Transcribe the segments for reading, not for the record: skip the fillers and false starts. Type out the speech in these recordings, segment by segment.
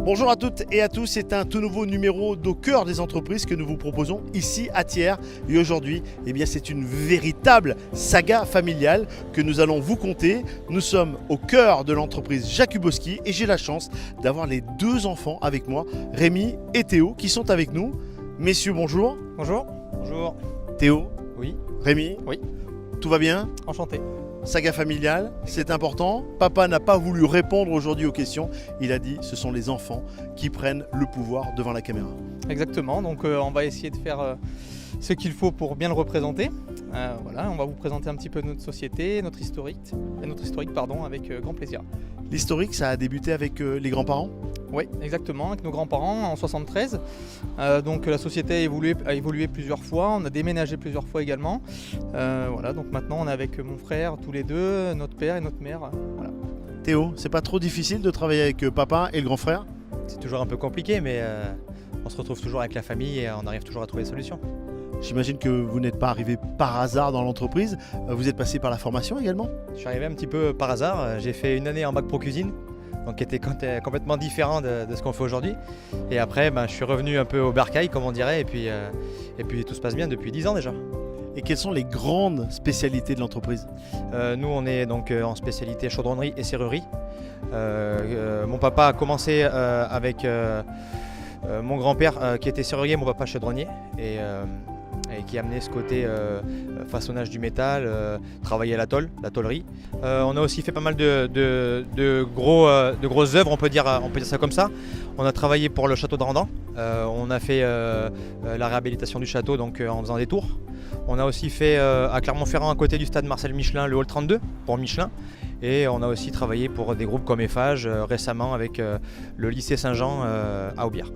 Bonjour à toutes et à tous, c'est un tout nouveau numéro d'Au cœur des entreprises que nous vous proposons ici à Thiers. Et aujourd'hui, c'est une véritable saga familiale que nous allons vous conter. Nous sommes au cœur de l'entreprise Jakubowski et j'ai la chance d'avoir les deux enfants avec moi, Rémi et Théo, qui sont avec nous. Messieurs, bonjour. Bonjour. Bonjour. Théo. Oui. Rémi. Oui. Tout va bien? Enchanté. Saga familiale, c'est important. Papa n'a pas voulu répondre aujourd'hui aux questions. Il a dit ce sont les enfants qui prennent le pouvoir devant la caméra. Exactement, donc on va essayer de faire ce qu'il faut pour bien le représenter. Voilà, on va vous présenter un petit peu notre société, notre historique avec grand plaisir. L'historique, ça a débuté avec les grands-parents? Oui, exactement, avec nos grands-parents en 73. Donc la société a évolué plusieurs fois, on a déménagé plusieurs fois également. Voilà, donc maintenant on est avec mon frère, tous les deux, notre père et notre mère. Voilà. Théo, c'est pas trop difficile de travailler avec papa et le grand frère? C'est toujours un peu compliqué, mais on se retrouve toujours avec la famille et on arrive toujours à trouver des solutions. J'imagine que vous n'êtes pas arrivé par hasard dans l'entreprise, vous êtes passé par la formation également? Je suis arrivé un petit peu par hasard, j'ai fait une année en bac pro cuisine, donc qui était complètement différent de ce qu'on fait aujourd'hui. Et après, je suis revenu un peu au bercail, comme on dirait, et puis tout se passe bien depuis 10 ans déjà. Et quelles sont les grandes spécialités de l'entreprise? Nous, on est donc en spécialité chaudronnerie et serrurerie. Mon papa a commencé avec mon grand-père qui était serrurier, mon papa chaudronnier, et qui a amené ce côté façonnage du métal, travailler à la tôlerie. On a aussi fait pas mal de grosses œuvres, on peut dire ça comme ça. On a travaillé pour le château de Randan, on a fait la réhabilitation du château donc, en faisant des tours. On a aussi fait à Clermont-Ferrand, à côté du stade Marcel Michelin, le hall 32 pour Michelin. Et on a aussi travaillé pour des groupes comme Eiffage, récemment avec le lycée Saint-Jean à Aubière.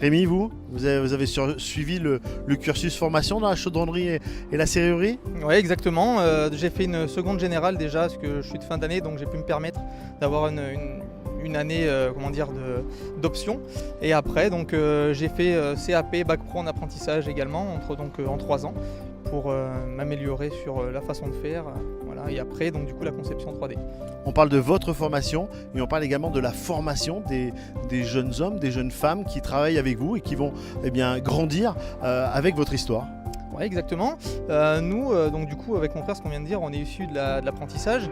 Rémi, vous avez suivi le cursus formation dans la chaudronnerie et la serrurerie? Oui, exactement. J'ai fait une seconde générale déjà, parce que je suis de fin d'année, donc j'ai pu me permettre d'avoir une année d'option. Et après, donc, j'ai fait CAP, Bac Pro en apprentissage également, en 3 ans, pour m'améliorer sur la façon de faire. Voilà. Et après, donc, du coup, la conception 3D. On parle de votre formation et on parle également de la formation des jeunes hommes, des jeunes femmes qui travaillent avec vous et qui vont grandir avec votre histoire. Oui, exactement. Nous, donc du coup, avec mon frère, ce qu'on vient de dire, on est issus de l'apprentissage.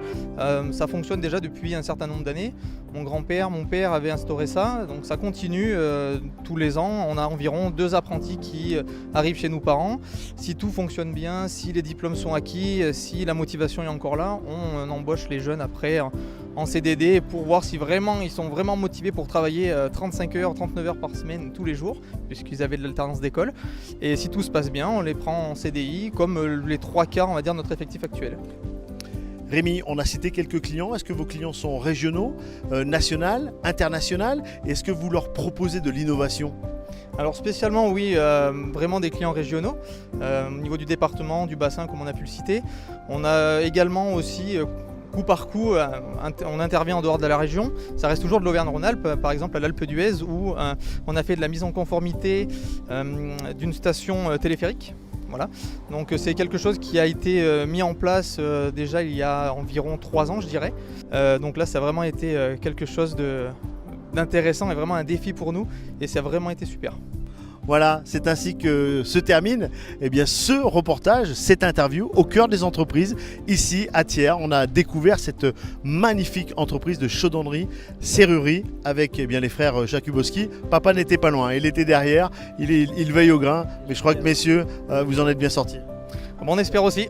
Ça fonctionne déjà depuis un certain nombre d'années. Mon père avait instauré ça, donc ça continue tous les ans. On a environ 2 apprentis qui arrivent chez nos parents. Si tout fonctionne bien, si les diplômes sont acquis, si la motivation est encore là, on embauche les jeunes après en CDD pour voir si vraiment ils sont vraiment motivés pour travailler 35 heures, 39 heures par semaine tous les jours, puisqu'ils avaient de l'alternance d'école. Et si tout se passe bien, on les prend en CDI, comme les 3/4, on va dire, de notre effectif actuel. Rémi, on a cité quelques clients. Est-ce que vos clients sont régionaux, nationaux, internationaux? Et est-ce que vous leur proposez de l'innovation? Alors spécialement, oui, vraiment des clients régionaux, au niveau du département, du bassin, comme on a pu le citer. On a également aussi... coup par coup, on intervient en dehors de la région. Ça reste toujours de l'Auvergne-Rhône-Alpes, par exemple à l'Alpe d'Huez, où on a fait de la mise en conformité d'une station téléphérique. Voilà. Donc c'est quelque chose qui a été mis en place déjà il y a environ 3 ans, je dirais. Donc là, ça a vraiment été quelque chose d'intéressant et vraiment un défi pour nous, et ça a vraiment été super. Voilà, c'est ainsi que se termine ce reportage, cette interview au cœur des entreprises. Ici à Thiers, on a découvert cette magnifique entreprise de chaudronnerie, serrurerie avec les frères Jakubowski. Papa n'était pas loin, il était derrière, il veille au grain. Mais je crois que messieurs, vous en êtes bien sortis. Bon, on espère aussi.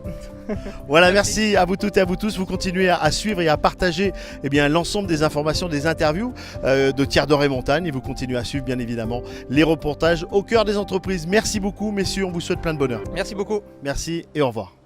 Voilà, merci à vous toutes et à vous tous. Vous continuez à suivre et à partager l'ensemble des informations, des interviews de Thiers d'Or et Montagne. Et vous continuez à suivre bien évidemment les reportages au cœur des entreprises. Merci beaucoup messieurs, on vous souhaite plein de bonheur. Merci beaucoup. Merci et au revoir.